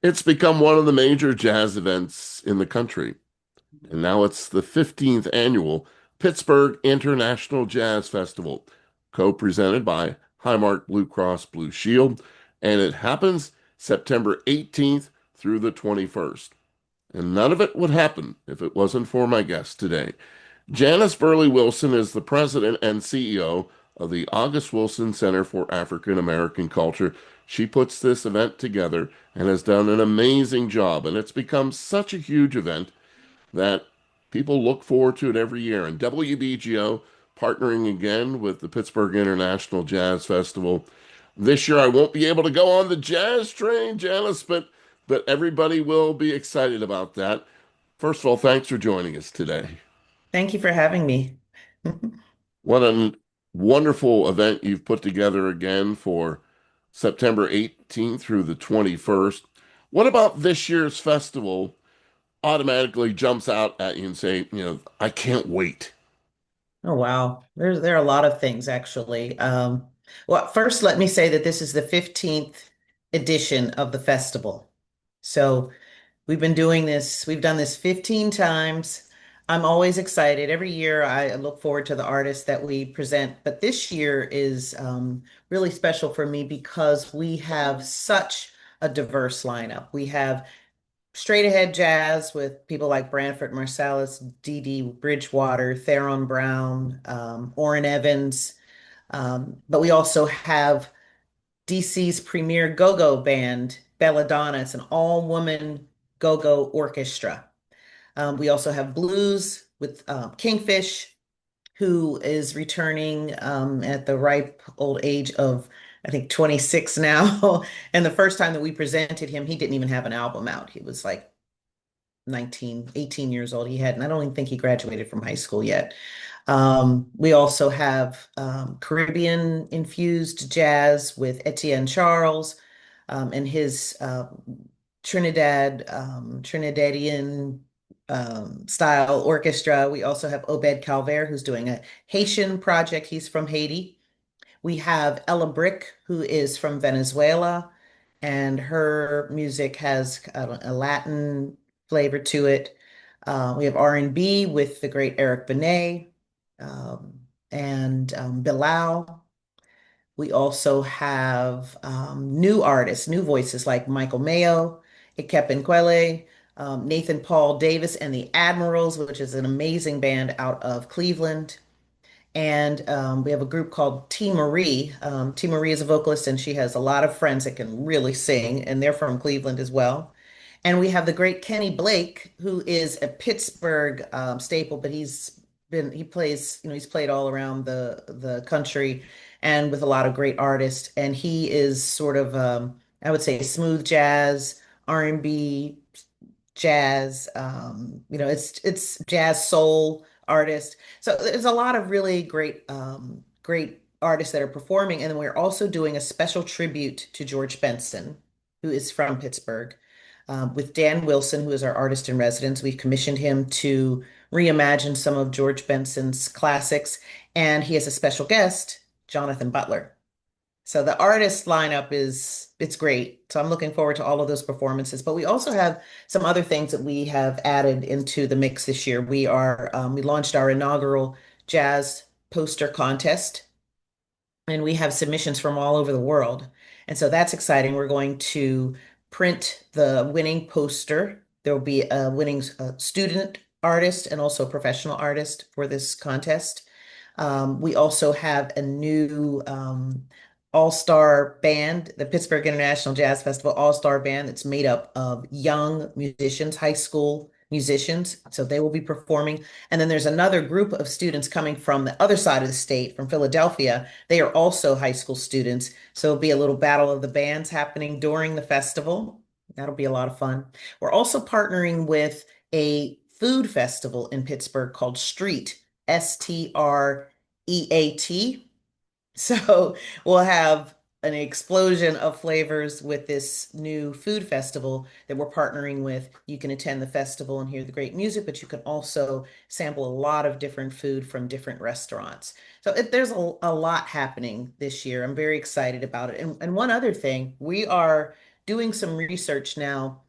It's become one of the major jazz events in the country, and now it's the 15th annual Pittsburgh International Jazz Festival, co-presented by Highmark Blue Cross Blue Shield, and it happens September 18th through the 21st. And none of it would happen if it wasn't for my guest today. Janice Burley Wilson is the president and CEO of the August Wilson Center for African American Culture. She puts this event together and has done an amazing job, and it's become such a huge event that people look forward to it every year. And WBGO partnering again with the Pittsburgh International Jazz Festival. This year I won't be able to go on the jazz train, Janice, but everybody will be excited about that. First of all, thanks for joining us today. Thank you for having me. What a wonderful event you've put together again for September 18th through the 21st. What about this year's festival automatically jumps out at you and say, I can't wait? Oh, wow. There are a lot of things actually. Well, first, let me say that this is the 15th edition of the festival. So we've done this 15 times. I'm always excited. Every year I look forward to the artists that we present, but this year is really special for me because we have such a diverse lineup. We have straight ahead jazz with people like Branford Marsalis, Dee Dee Bridgewater, Theron Brown, Orrin Evans. But we also have DC's premier go-go band, Belladonna. It's an all-woman go-go orchestra. We also have blues with Kingfish, who is returning at the ripe old age of, I think, 26 now. And the first time that we presented him, he didn't even have an album out. He was like 19, 18 years old. He hadn't, I don't even think he graduated from high school yet. We also have Caribbean infused jazz with Etienne Charles and his Trinidadian style orchestra. We also have Obed Calvert, who's doing a Haitian project. He's from Haiti. We have Ella Brick, who is from Venezuela, and her music has a Latin flavor to it. We have R&B with the great Eric Benet and Bilal. We also have new artists, new voices like Michael Mayo, Ikep Nkwele, Nathan Paul Davis, and the Admirals, which is an amazing band out of Cleveland. And we have a group called T. Marie. T. Marie is a vocalist, and she has a lot of friends that can really sing, and they're from Cleveland as well. And we have the great Kenny Blake, who is a Pittsburgh staple, but he plays, he's played all around the country and with a lot of great artists. And he is sort of, I would say, smooth jazz, R&B, jazz, it's jazz soul artist. So there's a lot of really great artists that are performing. And then we're also doing a special tribute to George Benson, who is from Pittsburgh, with Dan Wilson, who is our artist in residence. We've commissioned him to reimagine some of George Benson's classics, and he has a special guest, Jonathan Butler. So the artist lineup it's great. So I'm looking forward to all of those performances. But we also have some other things that we have added into the mix this year. We launched our inaugural jazz poster contest, and we have submissions from all over the world. And so that's exciting. We're going to print the winning poster. There will be a winning student artist and also a professional artist for this contest. We also have a new all-star band, the Pittsburgh International Jazz Festival all-star band that's made up of young musicians, high school musicians. So they will be performing. And then there's another group of students coming from the other side of the state, from Philadelphia. They are also high school students. So it'll be a little battle of the bands happening during the festival. That'll be a lot of fun. We're also partnering with a food festival in Pittsburgh called Street, Streat. So we'll have an explosion of flavors with this new food festival that we're partnering with. You can attend the festival and hear the great music, but you can also sample a lot of different food from different restaurants. So there's a lot happening this year. I'm very excited about it. And one other thing, we are doing some research now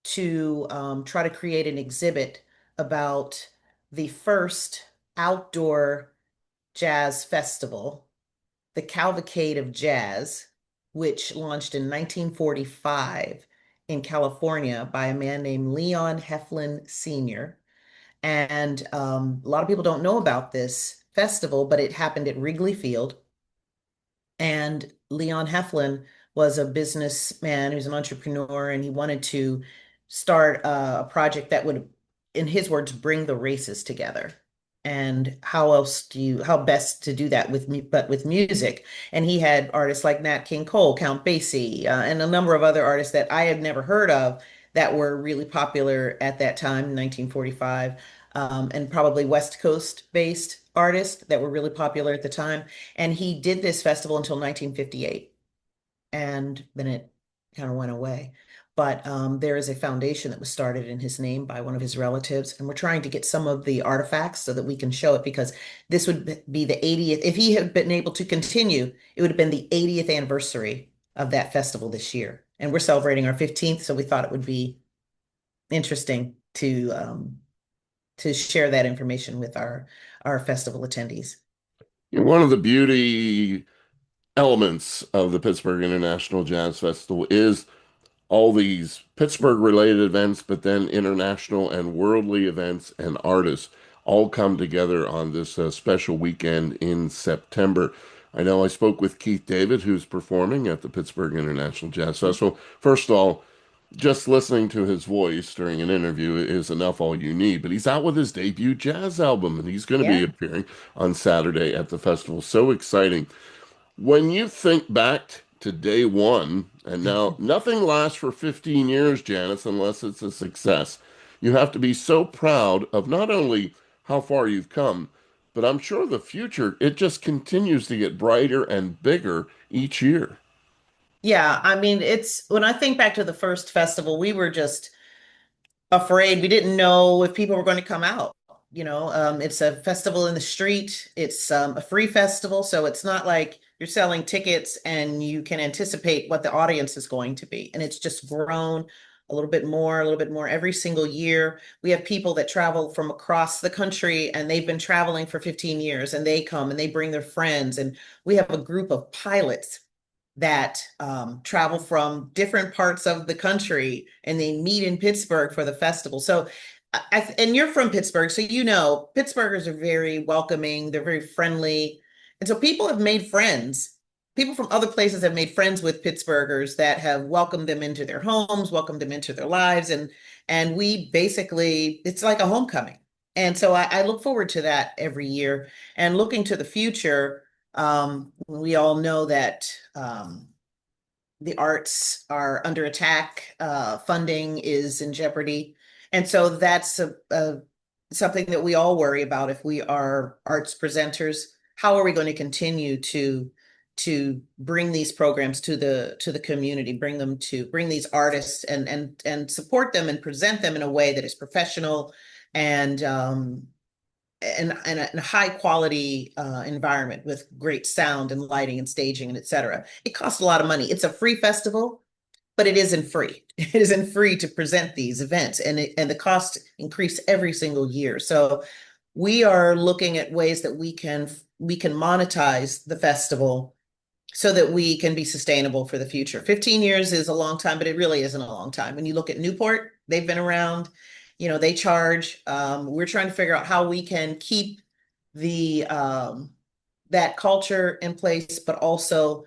to try to create an exhibit about the first outdoor jazz festival, the Cavalcade of Jazz, which launched in 1945 in California by a man named Leon Heflin Sr. And a lot of people don't know about this festival, but it happened at Wrigley Field. And Leon Heflin was a businessman, he was an entrepreneur, and he wanted to start a project that would, in his words, bring the races together. And how best to do that but with music? And he had artists like Nat King Cole, Count Basie, and a number of other artists that I had never heard of that were really popular at that time, 1945, and probably West Coast based artists that were really popular at the time. And he did this festival until 1958, and then it kind of went away. But there is a foundation that was started in his name by one of his relatives, and we're trying to get some of the artifacts so that we can show it because this would be the 80th. If he had been able to continue, it would have been the 80th anniversary of that festival this year. And we're celebrating our 15th, so we thought it would be interesting to share that information with our festival attendees. One of the beauty elements of the Pittsburgh International Jazz Festival is all these Pittsburgh related events, but then international and worldly events and artists all come together on this special weekend in September. I know I spoke with Keith David, who's performing at the Pittsburgh International Jazz Festival. First of all, just listening to his voice during an interview is enough all you need, but he's out with his debut jazz album and he's going to be Yeah. appearing on Saturday at the festival. So exciting. When you think back to day one, and now nothing lasts for 15 years, Janice, unless it's a success. You have to be so proud of not only how far you've come, but I'm sure the future, it just continues to get brighter and bigger each year. Yeah, I mean, it's when I think back to the first festival, we were just afraid. We didn't know if people were going to come out. It's a festival in the street. It's a free festival, so it's not like you're selling tickets and you can anticipate what the audience is going to be. And it's just grown a little bit more every single year. We have people that travel from across the country and they've been traveling for 15 years and they come and they bring their friends. And we have a group of pilots that travel from different parts of the country and they meet in Pittsburgh for the festival. So, and you're from Pittsburgh, so Pittsburghers are very welcoming, they're very friendly. And so people have made friends. People from other places have made friends with Pittsburghers that have welcomed them into their homes, welcomed them into their lives. And we basically, it's like a homecoming. And so I look forward to that every year. And looking to the future, we all know that the arts are under attack, funding is in jeopardy. And so that's something that we all worry about if we are arts presenters. How are we going to continue to bring these programs to the community, bring these artists and support them and present them in a way that is professional and and a high quality environment with great sound and lighting and staging and etc. It costs a lot of money. It's a free festival, but it isn't free. It isn't free to present these events, and the costs increase every single year. So we are looking at ways that we can monetize the festival so that we can be sustainable for the future. 15 years is a long time, but it really isn't a long time. When you look at Newport, they've been around, they charge. We're trying to figure out how we can keep the that culture in place, but also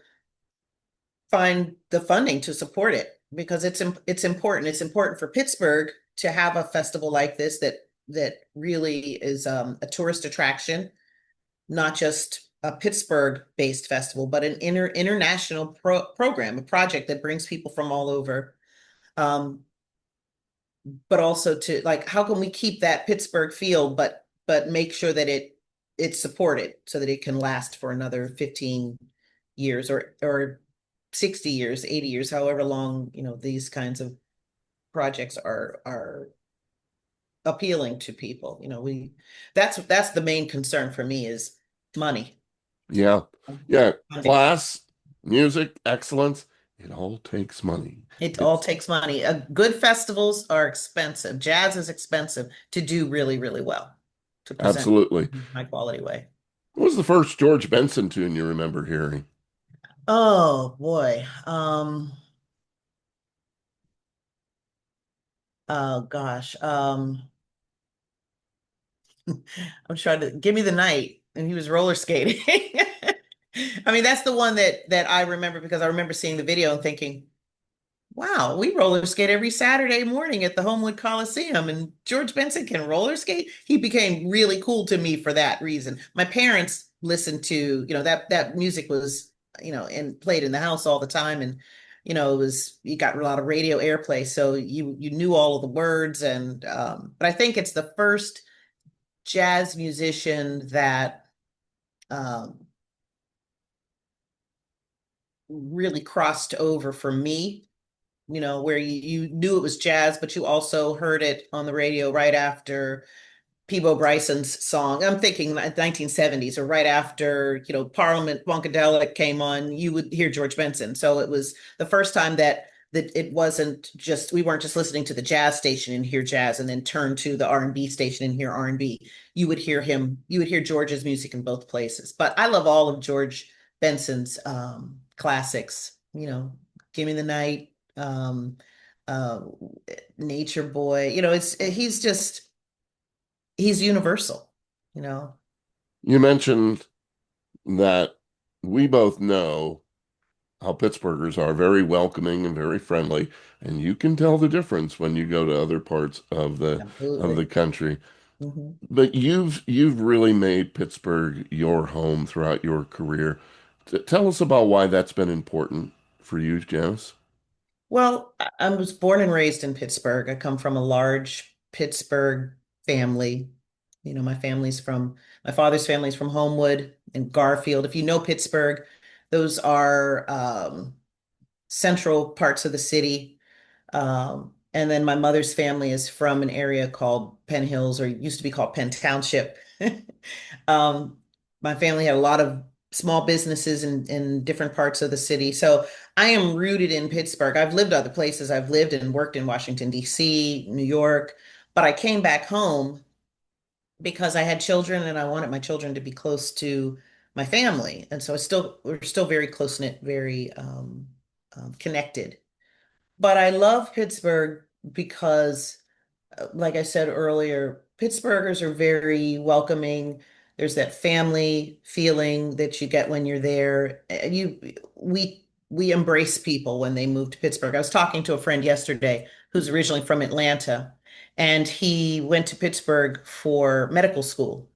find the funding to support it because it's important. It's important for Pittsburgh to have a festival like this that really is a tourist attraction, not just a Pittsburgh-based festival, but an international program, a project that brings people from all over. But also to like, how can we keep that Pittsburgh feel, but make sure that it's supported so that it can last for another 15 years or 60 years, 80 years, however long, these kinds of projects are appealing to people. That's the main concern for me is money. Yeah. Yeah. Funding. Class, music, excellence, It all takes money. It all It's takes money. Good festivals are expensive. Jazz is expensive to do really, really well, to present absolutely. in a high quality way. What was the first George Benson tune you remember hearing? Oh boy. Oh gosh. I'm trying to give me the night, and he was roller skating. I mean, that's the one that I remember because I remember seeing the video and thinking, wow, we roller skate every Saturday morning at the Homewood Coliseum, and George Benson can roller skate. He became really cool to me for that reason. My parents listened to, that music was, and played in the house all the time, and it was you got a lot of radio airplay, so you knew all of the words, and but I think it's the first jazz musician that um, really crossed over for me, where you knew it was jazz, but you also heard it on the radio right after Peabo Bryson's song. I'm thinking 1970s or right after, Parliament Funkadelic came on, you would hear George Benson. So it was the first time that it wasn't just we weren't just listening to the jazz station and hear jazz and then turn to the R&B station and hear R&B. You would hear George's music in both places. But I love all of George Benson's classics, Give Me the Night, uh Nature Boy. He's universal, you know. You mentioned that we both know how Pittsburghers are very welcoming and very friendly, and you can tell the difference when you go to other parts of the Absolutely. country. Hmm. But you've really made Pittsburgh your home throughout your career. Tell us about why that's been important for you, Janice. Well, I was born and raised in Pittsburgh. I come from a large Pittsburgh family. My father's family's from Homewood and Garfield. If you know Pittsburgh, those are central parts of the city. And then my mother's family is from an area called Penn Hills, or used to be called Penn Township. Um, my family had a lot of small businesses in different parts of the city. So I am rooted in Pittsburgh. I've lived other places. I've lived and worked in Washington, D.C., New York, but I came back home because I had children and I wanted my children to be close to my family. And so we're still very close-knit, very connected. But I love Pittsburgh because, like I said earlier, Pittsburghers are very welcoming. There's that family feeling that you get when you're there. We embrace people when they move to Pittsburgh. I was talking to a friend yesterday who's originally from Atlanta, and he went to Pittsburgh for medical school.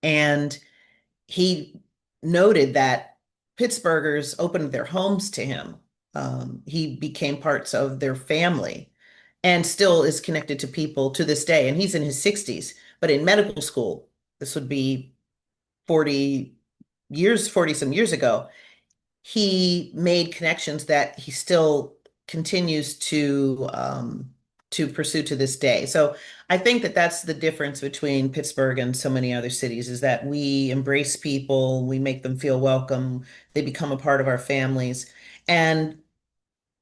And he noted that Pittsburghers opened their homes to him. He became parts of their family and still is connected to people to this day. And he's in his 60s, but in medical school, this would be 40 40 some years ago, he made connections that he still continues to pursue to this day. So I think that that's the difference between Pittsburgh and so many other cities is that we embrace people, we make them feel welcome, they become a part of our families. And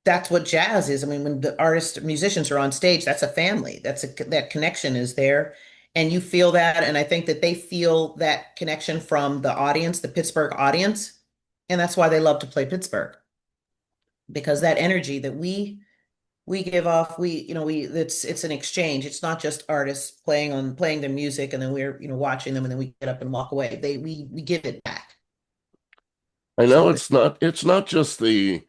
that's what jazz is. I mean, when the artists, musicians are on stage, that's a family. That connection is there. And you feel that. And I think that they feel that connection from the audience, the Pittsburgh audience. And that's why they love to play Pittsburgh because that energy that we give off, it's an exchange. It's not just artists playing their music and then we're, watching them and then we get up and walk away. We give it back. I know So it's not just the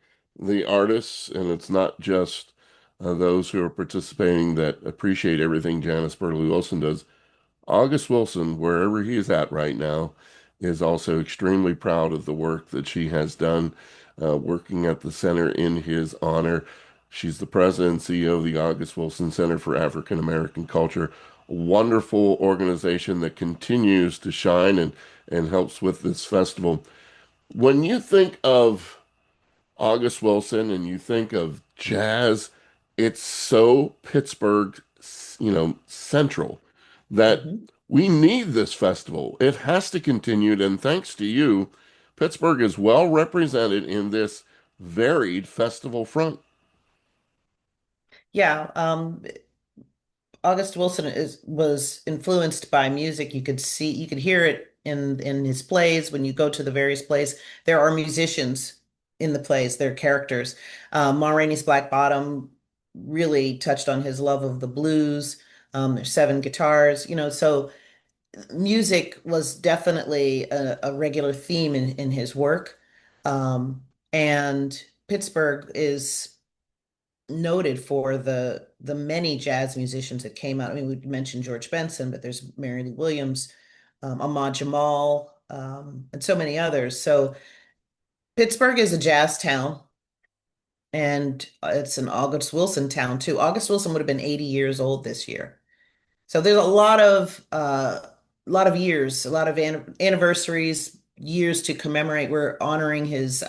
artists and it's not just those who are participating that appreciate everything Janice Burley Wilson does. August Wilson, wherever he is at right now, is also extremely proud of the work that she has done, working at the center in his honor. She's the president and CEO of the August Wilson Center for African American Culture, a wonderful organization that continues to shine and helps with this festival. When you think of August Wilson and you think of jazz, it's so Pittsburgh, central that mhm. we need this festival. It has to continue, and thanks to you, Pittsburgh is well represented in this varied festival front. Yeah, August Wilson was influenced by music. You could hear it in his plays. When you go to the various plays, there are musicians in the plays. They're characters. Ma Rainey's Black Bottom really touched on his love of the blues. There's seven guitars, so music was definitely a regular theme in his work. And Pittsburgh is noted for the many jazz musicians that came out. I mean, we mentioned George Benson, but there's Mary Lou Williams, Ahmad Jamal, and so many others. So Pittsburgh is a jazz town, and it's an August Wilson town too. August Wilson would have been 80 years old this year. So there's a lot of years, a lot of anniversaries, years to commemorate. We're honoring his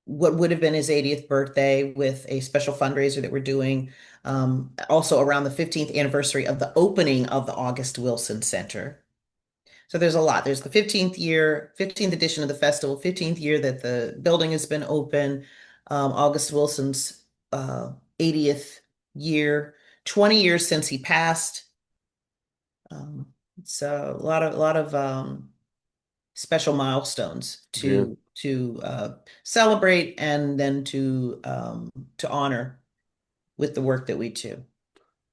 what would have been his 80th birthday with a special fundraiser that we're doing. Also around the 15th anniversary of the opening of the August Wilson Center. So there's a lot. There's the 15th edition of the festival, 15th year that the building has been open, August Wilson's 80th year, 20 years since he passed. So a lot of special milestones Yeah. to celebrate and then to honor with the work that we do.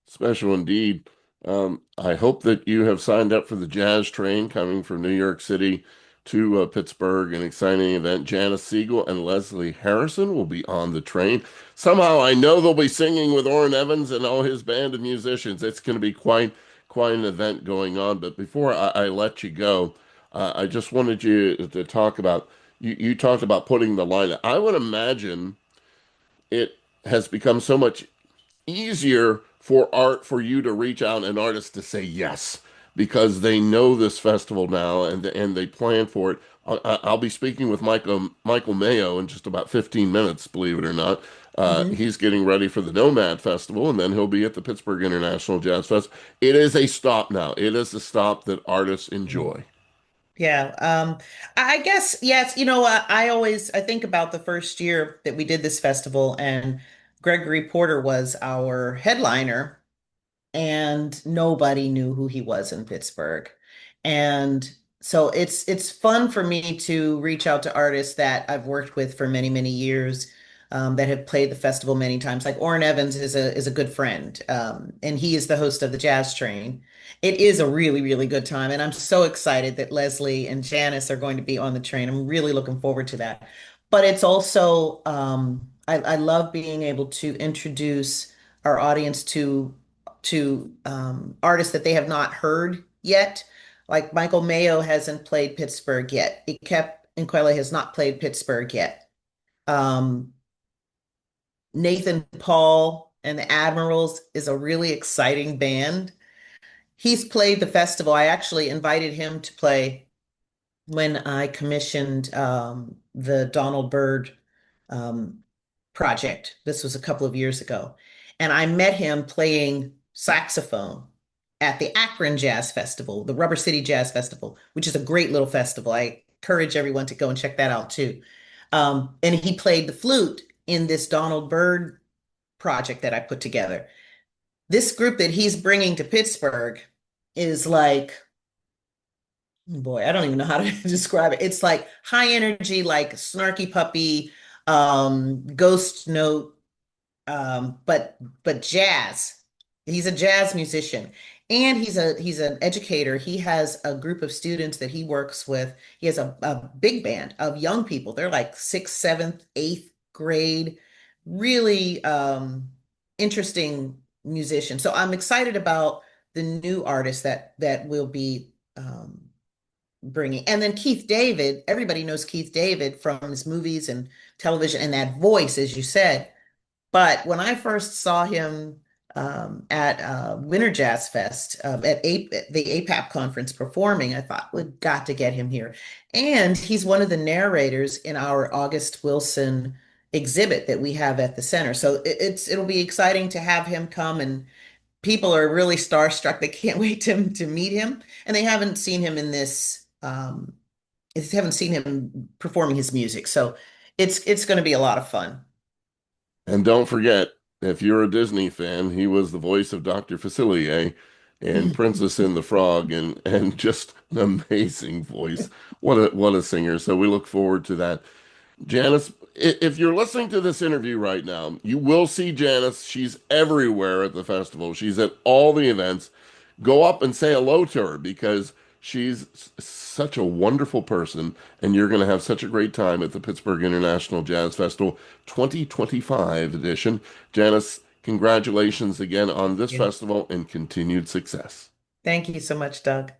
Special indeed. I hope that you have signed up for the Jazz Train coming from New York City to Pittsburgh, an exciting event. Janice Siegel and Leslie Harrison will be on the train. Somehow I know they'll be singing with Orrin Evans and all his band of musicians. It's going to be quite an event going on. But before I let you go, I just wanted you to talk about you talked about putting the line. I would imagine it has become so much easier for you to reach out an artist to say yes because they know this festival now and they plan for it. I'll be speaking with Michael Mayo in just about 15 minutes, believe it or not. Mhm. He's getting ready for the Nomad Festival, and then he'll be at the Pittsburgh International Jazz Fest. It is a stop now. It is a stop that artists enjoy. Yeah. I guess, yes, I think about the first year that we did this festival, and Gregory Porter was our headliner, and nobody knew who he was in Pittsburgh. And so it's fun for me to reach out to artists that I've worked with for many, many years, that have played the festival many times. Like Orrin Evans is a good friend, and he is the host of the Jazz Train. It is a really, really good time, and I'm so excited that Leslie and Janice are going to be on the train. I'm really looking forward to that. But it's also I love being able to introduce our audience to artists that they have not heard yet. Like Michael Mayo hasn't played Pittsburgh yet. Ikep Nkwele has not played Pittsburgh yet. Um, Nathan Paul and the Admirals is a really exciting band. He's played the festival. I actually invited him to play when I commissioned the Donald Byrd um, project. This was a couple of years ago. And I met him playing saxophone at the Akron Jazz Festival, the Rubber City Jazz Festival, which is a great little festival. I encourage everyone to go and check that out too. And he played the flute in this Donald Byrd project that I put together. This group that he's bringing to Pittsburgh is like, boy, I don't even know how to describe it. It's like high energy, like Snarky Puppy, Ghost Note, but jazz. He's a jazz musician, and he's an educator. He has a group of students that he works with. He has a big band of young people. They're like sixth, seventh, eighth grade, really interesting musicians. So I'm excited about the new artists that will be bringing. And then Keith David, everybody knows Keith David from his movies and television and that voice, as you said. But when I first saw him at Winter Jazz Fest the APAP conference performing, I thought we've got to get him here. And he's one of the narrators in our August Wilson exhibit that we have at the center. So it'll be exciting to have him come, and people are really starstruck. They can't wait to meet him, and they haven't seen him in this. I haven't seen him performing his music, so it's going to be a lot of fun. And don't forget, if you're a Disney fan, he was the voice of Dr. Facilier and Princess and the Frog, and just an amazing voice. What a singer. So we look forward to that. Janice, if you're listening to this interview right now, you will see Janice. She's everywhere at the festival. She's at all the events. Go up and say hello to her because she's such a wonderful person, and you're going to have such a great time at the Pittsburgh International Jazz Festival 2025 edition. Janice, congratulations again on this Yeah. festival and continued success. Thank you so much, Doug.